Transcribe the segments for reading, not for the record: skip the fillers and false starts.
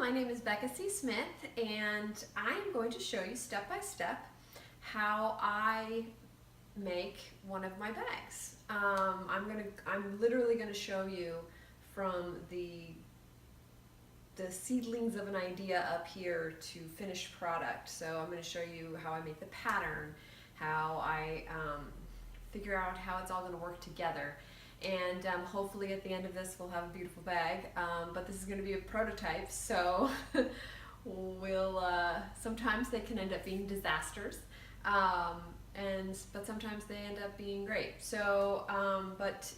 my name is Pevensie Smith, and I'm going to show you step by step how I make one of my bags. I'm literally gonna show you from the seedlings of an idea up here to finished product. So I'm going to show you how I make the pattern, how I figure out how it's all going to work together. And hopefully at the end of this we'll have a beautiful bag, but this is going to be a prototype, so sometimes they can end up being disasters, but sometimes they end up being great. So, but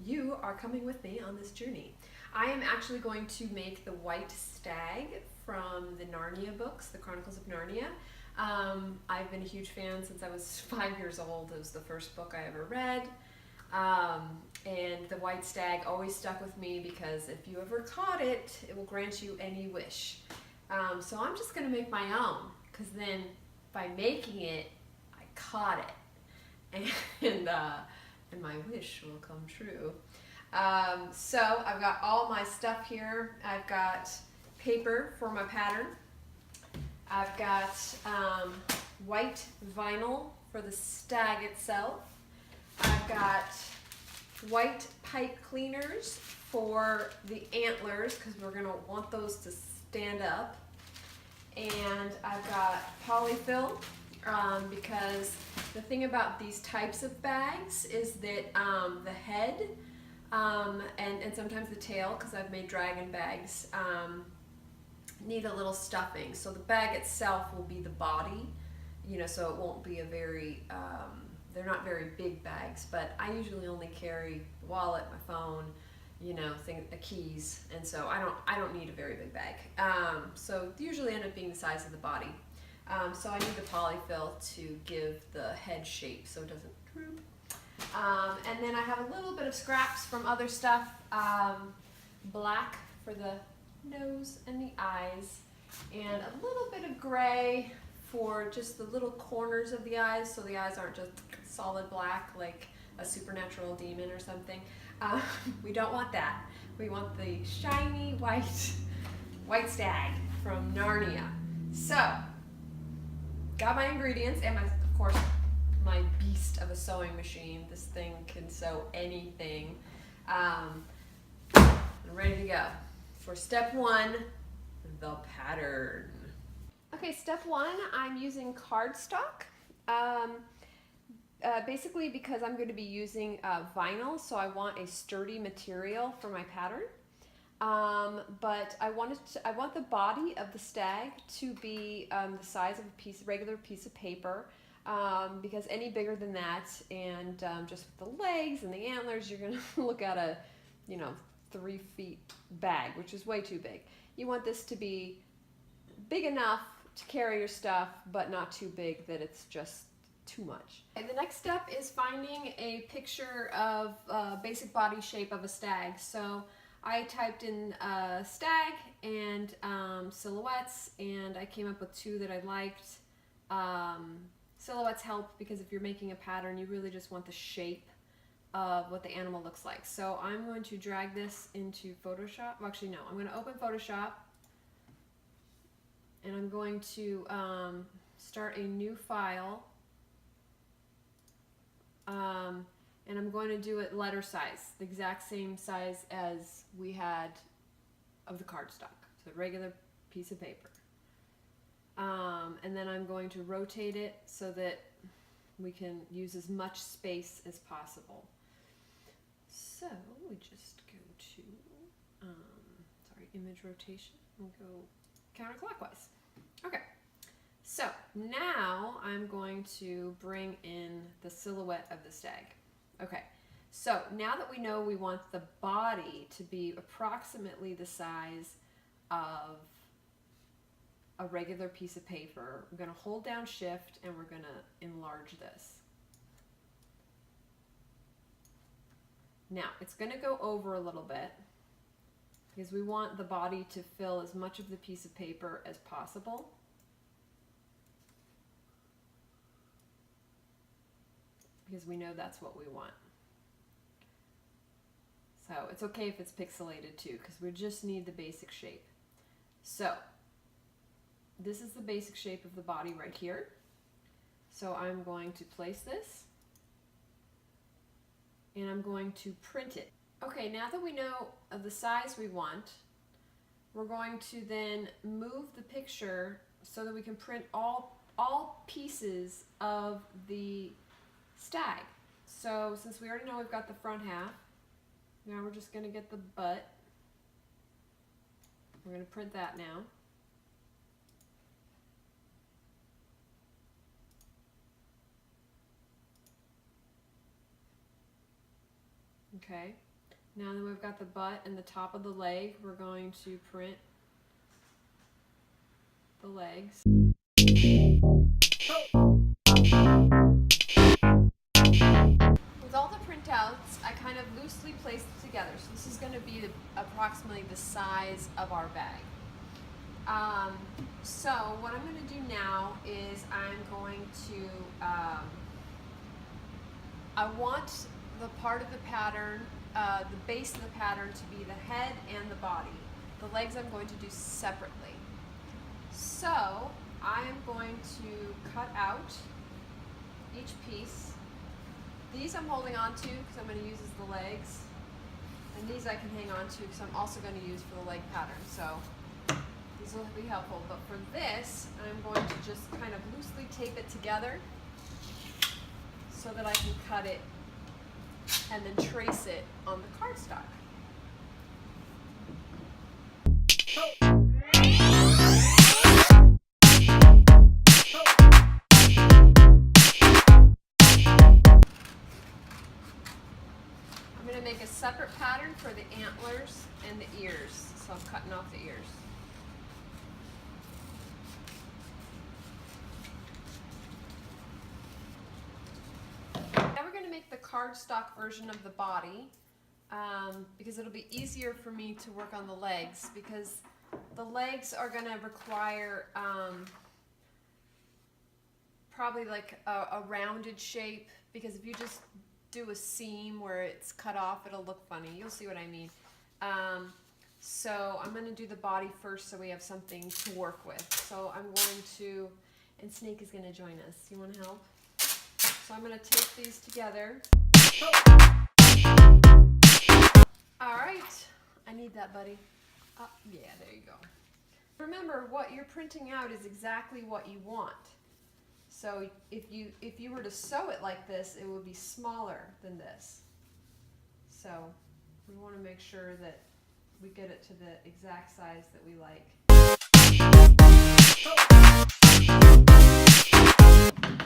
you are coming with me on this journey. I am actually going to make the White Stag from the Narnia books, the Chronicles of Narnia. I've been a huge fan since I was 5 years old. It was the first book I ever read. And the White Stag always stuck with me because if you ever caught it, it will grant you any wish. So I'm just going to make my own, because then by making it, I caught it. And my wish will come true. So I've got all my stuff here. I've got paper for my pattern. I've got white vinyl for the stag itself. I've got white pipe cleaners for the antlers, because we're going to want those to stand up. And I've got polyfill, because the thing about these types of bags is that the head and sometimes the tail, because I've made dragon bags, need a little stuffing. So the bag itself will be the body, so it won't be a very, they're not very big bags, but I usually only carry the wallet, my phone, the keys, and so I don't need a very big bag. So they usually end up being the size of the body. So I need the polyfill to give the head shape so it doesn't droop. And then I have a little bit of scraps from other stuff, black for the nose and the eyes, and a little bit of gray for just the little corners of the eyes, so the eyes aren't just solid black like a supernatural demon or something. We don't want that. We want the shiny white stag from Narnia. So, got my ingredients and of course, my beast of a sewing machine. This thing can sew anything. I'm ready to go. For step one, the pattern. Okay, step one, I'm using cardstock. Basically because I'm going to be using vinyl, so I want a sturdy material for my pattern. But I want the body of the stag to be the size of a regular piece of paper. Because any bigger than that, and just with the legs and the antlers, you're going to look at a 3 feet bag, which is way too big. You want this to be big enough to carry your stuff, but not too big that it's just too much. Okay, the next step is finding a picture of basic body shape of a stag. So I typed in stag and silhouettes, and I came up with two that I liked. Silhouettes help because if you're making a pattern, you really just want the shape of what the animal looks like. So I'm going to drag this into Photoshop. Well, actually, no, I'm going to open Photoshop, and I'm going to start a new file, and I'm going to do it letter size, the exact same size as we had of the cardstock, so a regular piece of paper. And then I'm going to rotate it so that we can use as much space as possible. So we just go to, image rotation, and go counterclockwise. Okay, so now I'm going to bring in the silhouette of the stag. Okay, so now that we know we want the body to be approximately the size of a regular piece of paper, we're going to hold down shift and we're going to enlarge this. Now it's going to go over a little bit because we want the body to fill as much of the piece of paper as possible. Because we know that's what we want. So it's okay if it's pixelated too, because we just need the basic shape. So this is the basic shape of the body right here. So I'm going to place this and I'm going to print it. Okay, now that we know the size we want, we're going to then move the picture so that we can print all pieces of the stag. So since we already know we've got the front half, now we're just going to get the butt. We're going to print that now. Okay, now that we've got the butt and the top of the leg, we're going to print the legs. With all the printouts, I kind of loosely placed it together. So this is going to be approximately the size of our bag. So what I'm going to do now is I'm going to, I want the part of the pattern, the base of the pattern to be the head and the body. The legs I'm going to do separately. So I am going to cut out each piece. These I'm holding on to because I'm going to use as the legs. And these I can hang on to because I'm also going to use for the leg pattern. So these will be helpful. But for this, I'm going to just kind of loosely tape it together so that I can cut it and then trace it on the cardstock. I'm going to make a separate pattern for the antlers and the ears, so I'm cutting off the ears. Now we're going to make the cardstock version of the body because it'll be easier for me to work on the legs, because the legs are going to require probably like a rounded shape, because if you just do a seam where it's cut off, it'll look funny. You'll see what I mean. So I'm going to do the body first so we have something to work with. So I'm going to, and Snake is going to join us. You want to help? So I'm going to tape these together. All right. I need that, buddy. Yeah, there you go. Remember, what you're printing out is exactly what you want. So if you were to sew it like this, it would be smaller than this. So we want to make sure that we get it to the exact size that we like.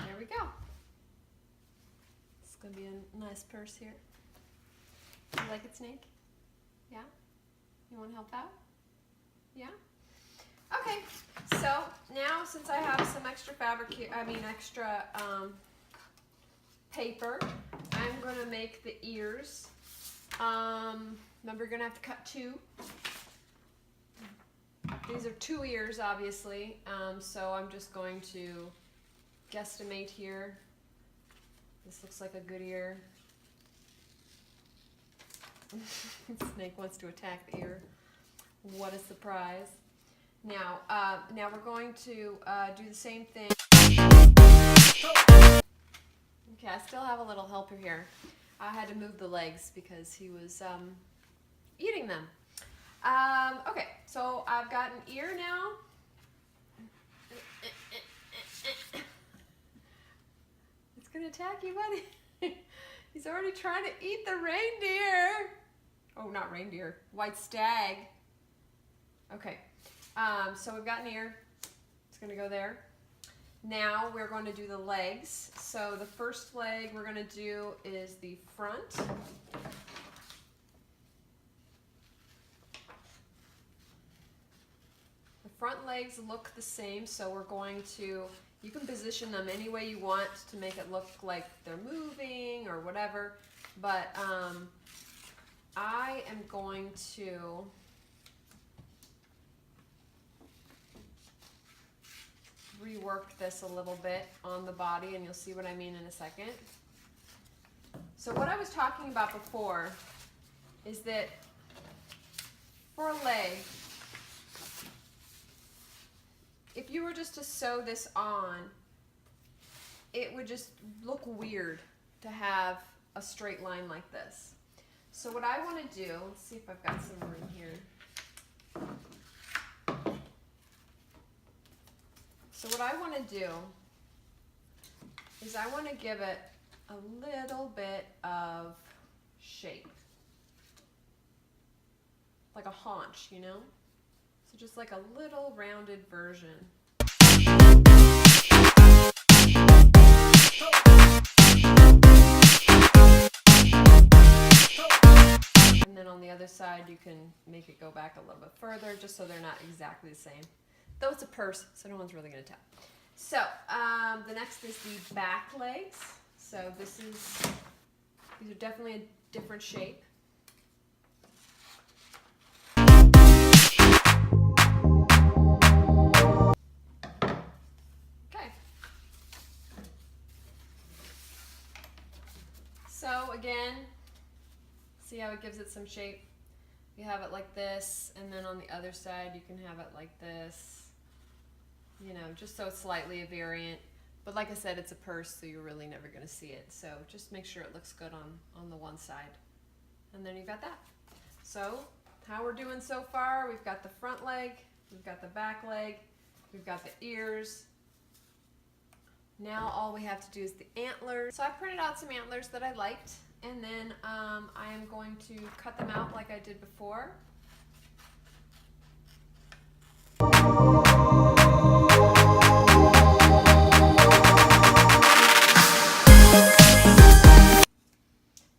There we go. It's going to be a nice purse here. You like it, Snake? Yeah? You want to help out? Yeah? Okay, so now since I have some extra fabric here, extra paper, I'm going to make the ears. Remember, you're going to have to cut two. These are 2 ears, obviously, so I'm just going to guesstimate here. This looks like a good ear. Snake wants to attack the ear. What a surprise. Now we're going to do the same thing. Okay, I still have a little helper here. I had to move the legs because he was eating them. Okay, so I've got an ear now. It's gonna attack you, buddy. He's already trying to eat the reindeer. Oh, not reindeer, white stag. Okay. So we've got an ear. It's going to go there. Now we're going to do the legs. So the first leg we're going to do is the front. The front legs look the same, so we're going to, you can position them any way you want to make it look like they're moving or whatever, but I am going to rework this a little bit on the body, and you'll see what I mean in a second. So what I was talking about before is that for a leg, you were just to sew this on, it would just look weird to have a straight line like this. So what I want to do, let's see if I've got some room here. So what I want to do is I want to give it a little bit of shape. Like a haunch, you know? So just like a little rounded version. And then on the other side you can make it go back a little bit further just so they're not exactly the same. Though it's a purse, so no one's really going to tell. So the next is the back legs. So these are definitely a different shape. Okay. So again, see how it gives it some shape? You have it like this, and then on the other side you can have it like this. You know, just so it's slightly a variant. But like I said, it's a purse, so you're really never going to see it. So just make sure it looks good on the one side. And then you got that. So how we're doing so far, we've got the front leg, we've got the back leg, we've got the ears. Now all we have to do is the antlers. So I printed out some antlers that I liked, and then I am going to cut them out like I did before.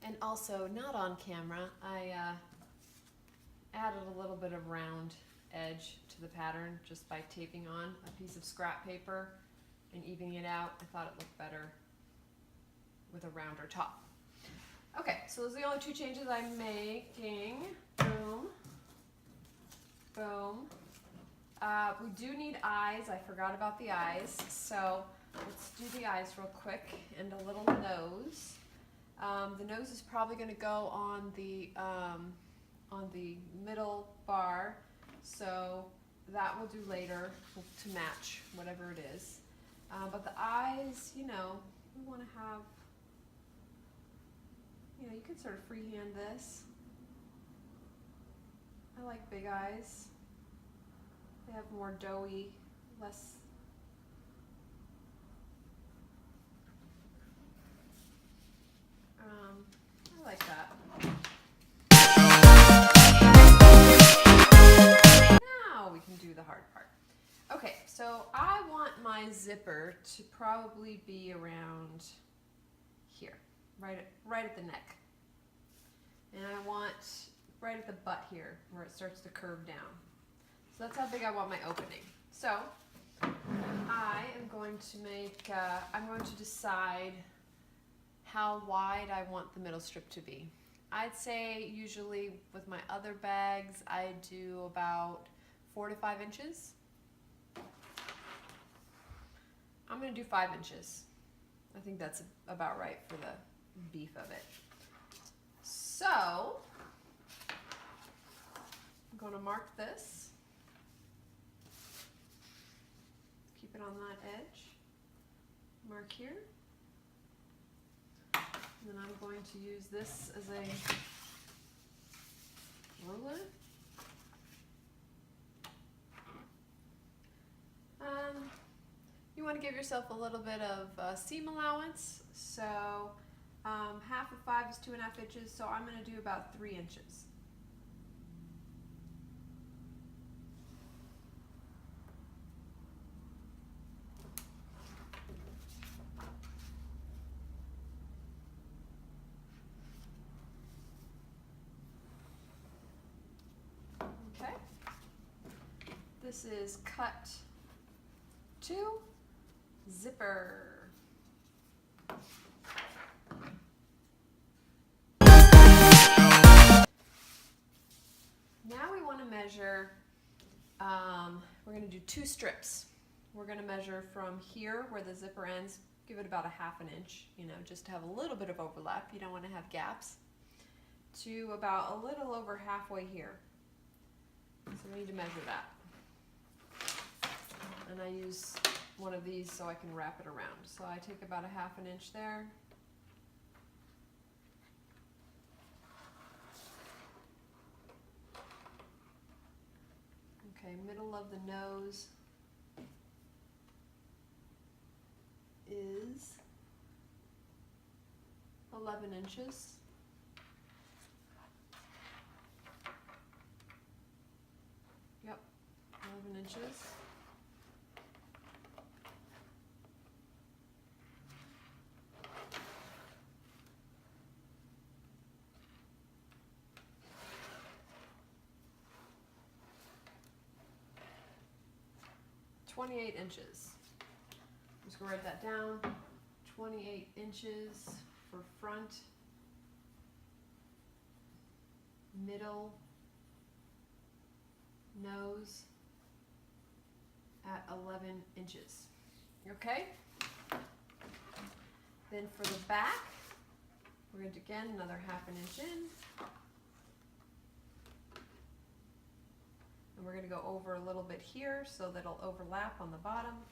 And also, not on camera, I added a little bit of round edge to the pattern just by taping on a piece of scrap paper and evening it out. I thought it looked better with a rounder top. Okay, so those are the only two changes I'm making. Boom. Boom. We do need eyes. I forgot about the eyes. So let's do the eyes real quick and a little nose. The nose is probably going to go on the middle bar, so that we'll do later to match whatever it is. But the eyes, you know, we want to have, you know, you can sort of freehand this. I like big eyes. They have more doughy, less. I like that. Now we can do the hard part. Okay, so I want my zipper to probably be around here, right at the neck. And I want right at the butt here, where it starts to curve down. So that's how big I want my opening. So I am going to make, I'm going to decide how wide I want the middle strip to be. I'd say usually with my other bags, I do about 4 to 5 inches. I'm going to do 5 inches. I think that's about right for the beef of it. So I'm going to mark this. Keep it on that edge. Mark here. And then I'm going to use this as a ruler. You want to give yourself a little bit of seam allowance. So half of 5 is 2.5 inches, so I'm going to do about 3 inches. Okay. This is cut 2 zipper. Now we want to measure, we're going to do 2 strips. We're going to measure from here where the zipper ends, give it about 1/2 inch, you know, just to have a little bit of overlap. You don't want to have gaps. To about a little over halfway here. So we need to measure that. And I use one of these so I can wrap it around. So I take about a 1/2 inch there. Okay, middle of the nose is 11 inches. Yep, 11 inches. "28 inches. I'm just gonna write that down. 28 inches for front, middle, nose at 11 inches. Okay? Then for the back, we're going to again another 1/2 inch in. And we're going to go over a little bit here so that it'll overlap on the bottom.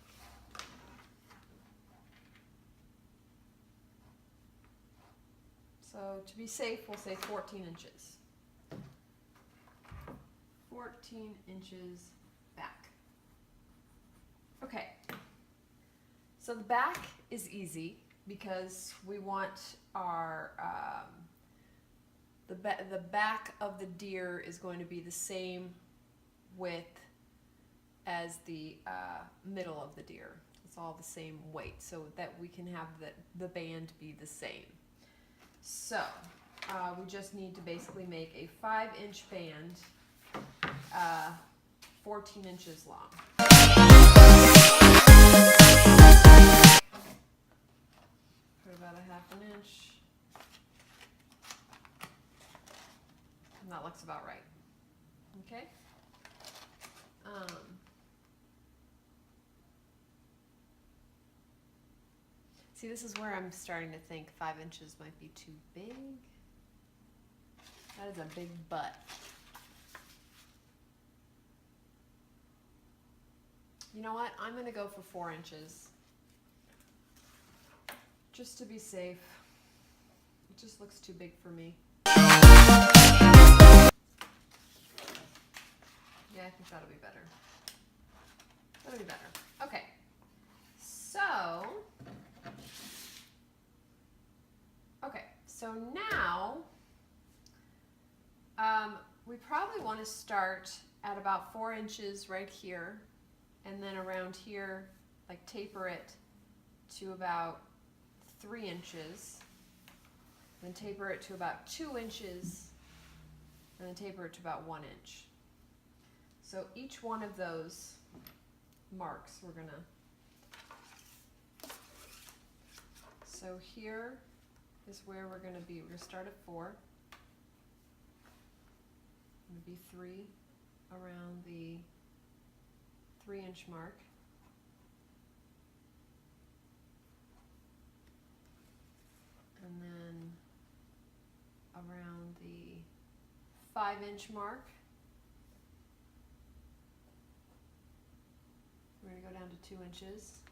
So to be safe, we'll say 14 inches. 14 inches back. Okay, so the back is easy because we want our, the back of the deer is going to be the same width as the middle of the deer. It's all the same weight so that we can have the band be the same. So we just need to basically make a 5-inch band, 14 inches long. Put about a 1/2 inch. And that looks about right. Okay. See, this is where I'm starting to think 5 inches might be too big. That is a big butt. You know what? I'm going to go for 4 inches. Just to be safe. It just looks too big for me. Yeah, I think that'll be better. That'll be better. Okay. So now we probably want to start at about 4 inches right here, and then around here, like taper it to about 3 inches, then taper it to about 2 inches, and then taper it to about 1 inch. So each one of those marks we're gonna, so here is where we're gonna be. We're gonna start at 4. Gonna be 3 around the 3-inch mark. And then around the 5-inch mark, we're going to go down to 2 inches.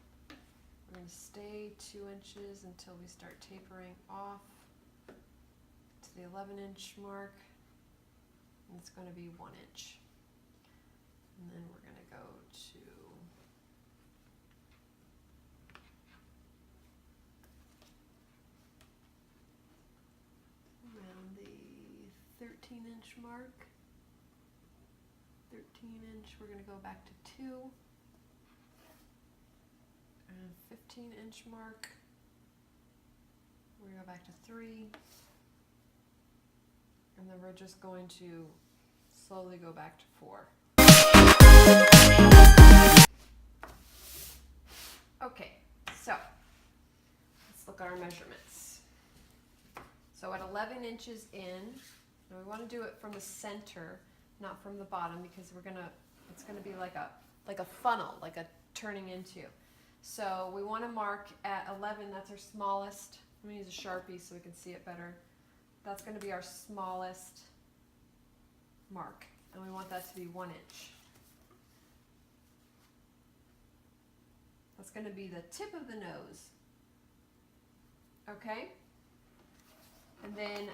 We're going to stay 2 inches until we start tapering off to the 11-inch mark, and it's going to be 1 inch. And then we're going to go to around the 13-inch mark. 13-inch, we're going to go back to 2. And 15-inch mark, we're going to go back to 3. And then we're just going to slowly go back to 4. Okay, so let's look at our measurements. So at 11 inches in, now we want to do it from the center, not from the bottom, because it's gonna be like a funnel, like a turning into. So we want to mark at 11, that's our smallest. I'm going to use a Sharpie so we can see it better. That's going to be our smallest mark, and we want that to be 1 inch. that's going to be the tip of the nose. Okay? And then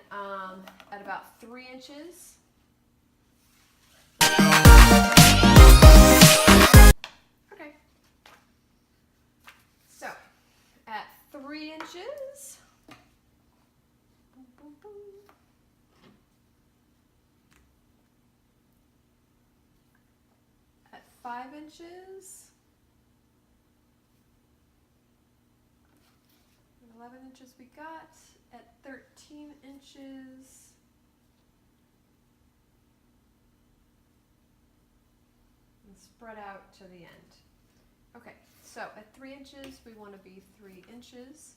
at about 3 inches, okay. So at 3 inches, boom, boom, boom. At 5 inches, 11 inches we got. At 13 inches, and spread out to the end. Okay, so at 3 inches, we want to be 3 inches.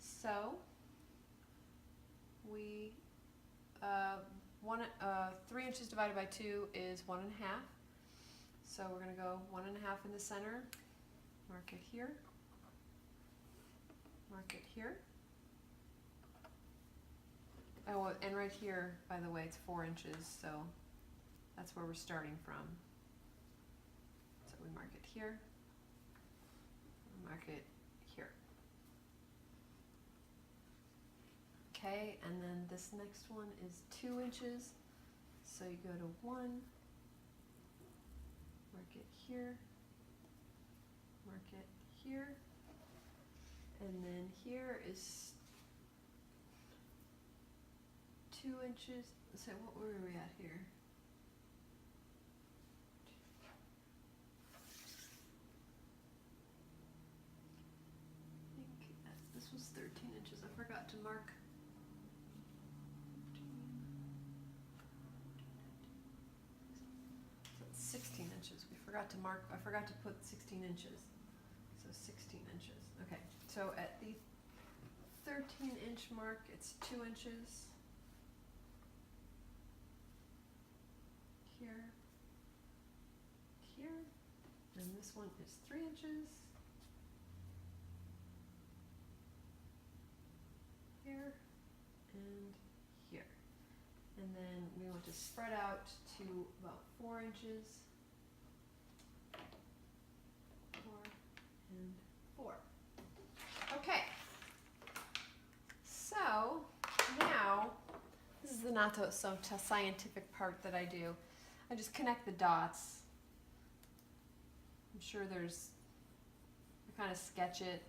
So we 3 inches divided by 2 is 1.5. So we're going to go 1.5 in the center. Mark it here. Mark it here. Oh, and right here, by the way, it's 4 inches, so that's where we're starting from. So we mark it here, we mark it here. Okay, and then this next one is 2 inches, so you go to 1, mark it here, mark it here, and then here is 2 inches. So what were we at here? I think this was 13 inches. I forgot to mark. So it's 16 inches. We forgot to mark. I forgot to put 16 inches. So 16 inches. Okay. So at the 13-inch mark, it's 2 inches. Here, here, and this one is 3 inches. Here and here. And then we want to spread out to about 4 inches. 4 and 4. Okay. So now, this is the not so scientific part that I do. I just connect the dots. I'm sure I kind of sketch it.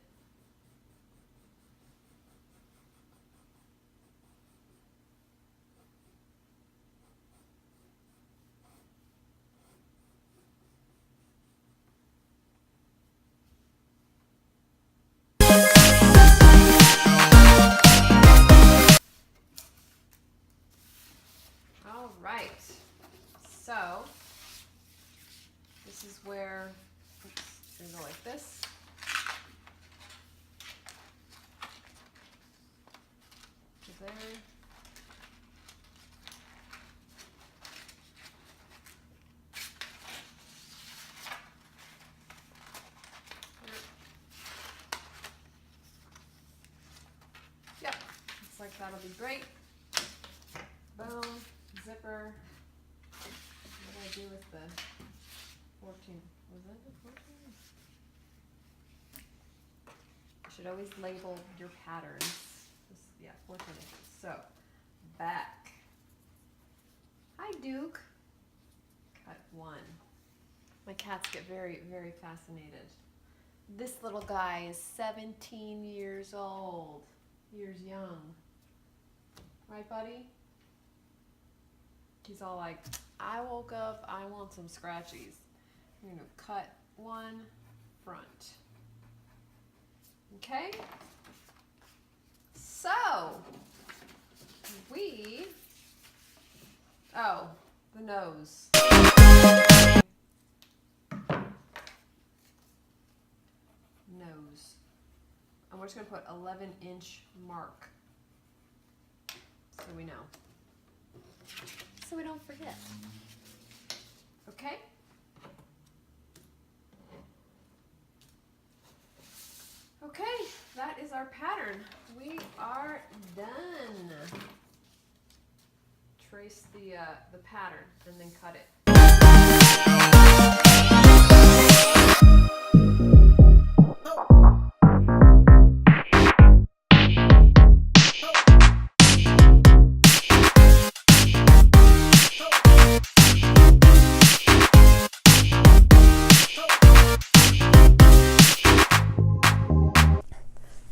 All right. So this is where it's going to go like this. To there. Yep, looks like that'll be great. Boom, zipper. What did I do with the 14? Was that the 14? You should always label your patterns. Yeah, 14 inches. So, back. Hi, Duke. Cut 1. My cats get very, very fascinated. This little guy is 17 years old. Years young. Right, buddy? He's all like, I woke up, I want some scratchies. I'm going to cut 1 front. Okay? So, the nose. Nose. And we're just going to put 11-inch mark. So we know. So we don't forget. Okay? Okay, that is our pattern. We are done. Trace the pattern and then cut it.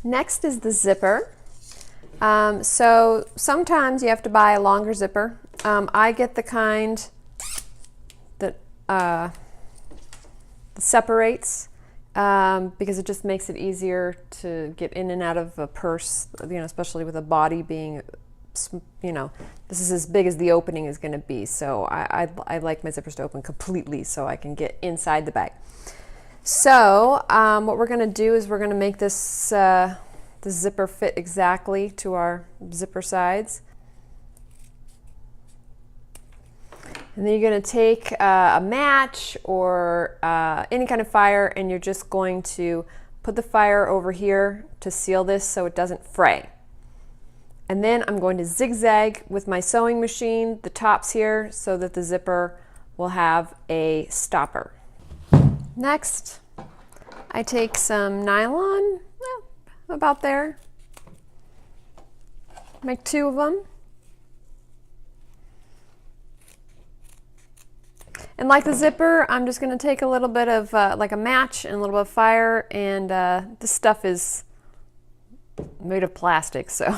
Next is the zipper. So sometimes you have to buy a longer zipper. I get the kind that separates because it just makes it easier to get in and out of a purse, especially with a body being, this is as big as the opening is going to be. So I like my zippers to open completely so I can get inside the bag. So what we're going to do is we're going to make this the zipper fit exactly to our zipper sides. And then you're going to take a match or any kind of fire, and you're just going to put the fire over here to seal this so it doesn't fray. And then I'm going to zigzag with my sewing machine the tops here so that the zipper will have a stopper. Next, I take some nylon, about there, make 2 of them. And like the zipper, I'm just going to take a little bit of like a match and a little bit of fire, and this stuff is made of plastic, so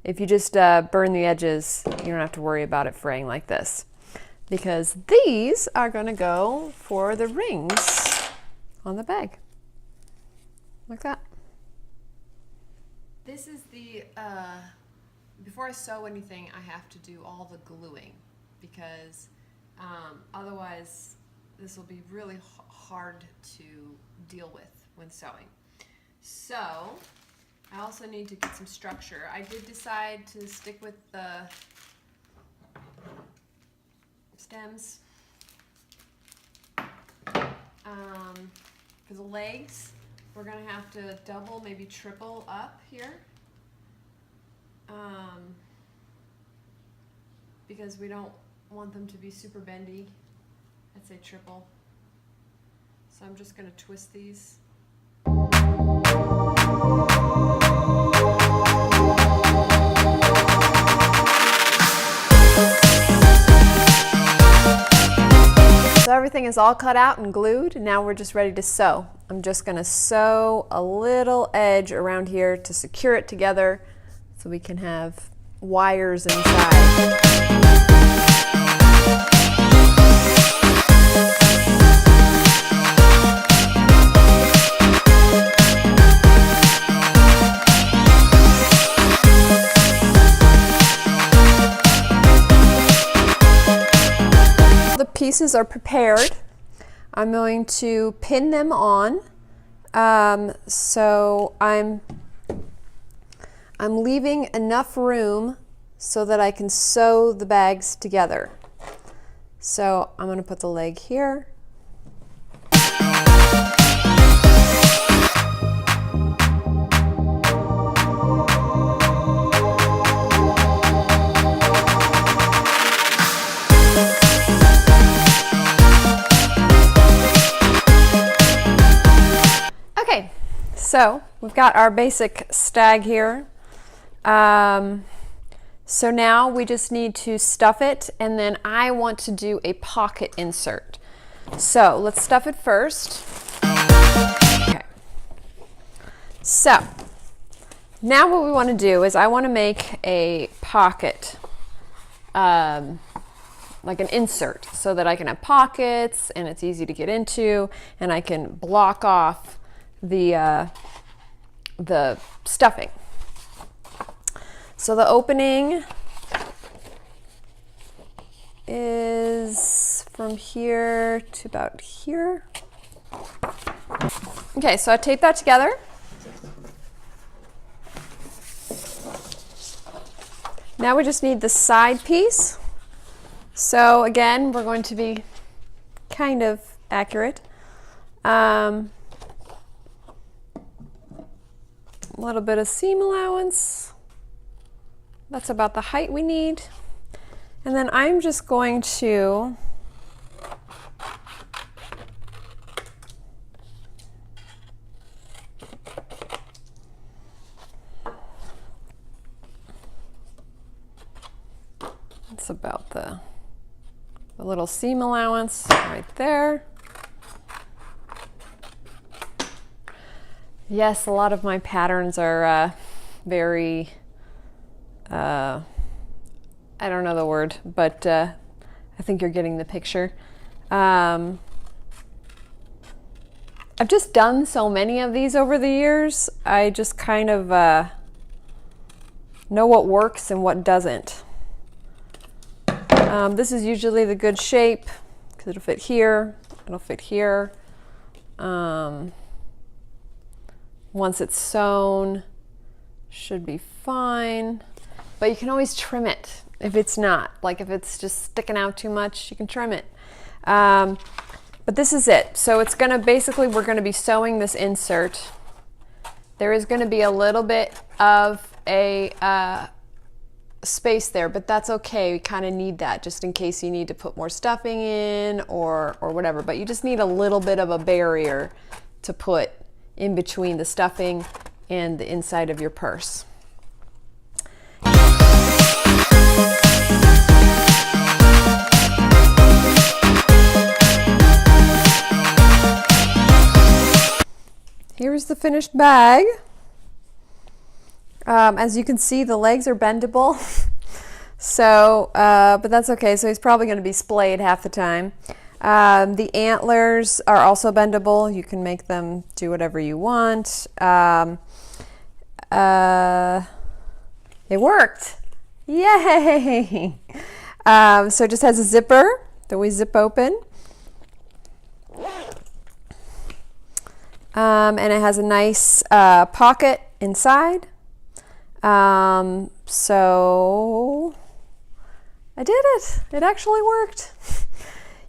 if you just burn the edges, you don't have to worry about it fraying like this, because these are going to go for the rings on the bag, like that. This is the, before I sew anything, I have to do all the gluing, because otherwise this will be really hard to deal with when sewing. So I also need to get some structure. I did decide to stick with the stems. For the legs, we're going to have to double, maybe triple up here, because we don't want them to be super bendy. I'd say triple. So I'm just going to twist these. So everything is all cut out and glued. Now we're just ready to sew. I'm just going to sew a little edge around here to secure it together so we can have wires inside. The pieces are prepared. I'm going to pin them on. So I'm leaving enough room so that I can sew the bags together. So I'm going to put the leg here. Okay, so we've got our basic stag here. So now we just need to stuff it, and then I want to do a pocket insert. So let's stuff it first. Okay. So now what we want to do is I want to make a pocket, like an insert, so that I can have pockets and it's easy to get into, and I can block off the stuffing. So the opening is from here to about here. Okay, so I tape that together. Now we just need the side piece. So again, we're going to be kind of accurate. A little bit of seam allowance. That's about the height we need. And then I'm just going to that's about the little seam allowance right there. Yes, a lot of my patterns are very, I don't know the word, but I think you're getting the picture. I've just done so many of these over the years. I just kind of know what works and what doesn't. This is usually the good shape because it'll fit here, it'll fit here. Once it's sewn, should be fine, but you can always trim it if it's not. Like if it's just sticking out too much, you can trim it. But this is it. So it's gonna basically, we're gonna be sewing this insert. There is gonna be a little bit of a space there, but that's okay. We kind of need that just in case you need to put more stuffing in or whatever. But you just need a little bit of a barrier to put in between the stuffing and the inside of your purse. Here's the finished bag. As you can see, the legs are bendable. So, but that's okay. So he's probably going to be splayed half the time. The antlers are also bendable. You can make them do whatever you want. It worked. Yay! So it just has a zipper that we zip open. And it has a nice pocket inside. So I did it. It actually worked.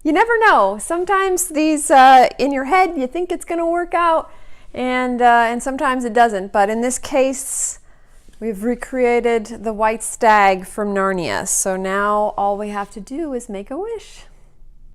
You never know. Sometimes these in your head you think it's going to work out, and sometimes it doesn't. But in this case, we've recreated the White Stag from Narnia. So now all we have to do is make a wish.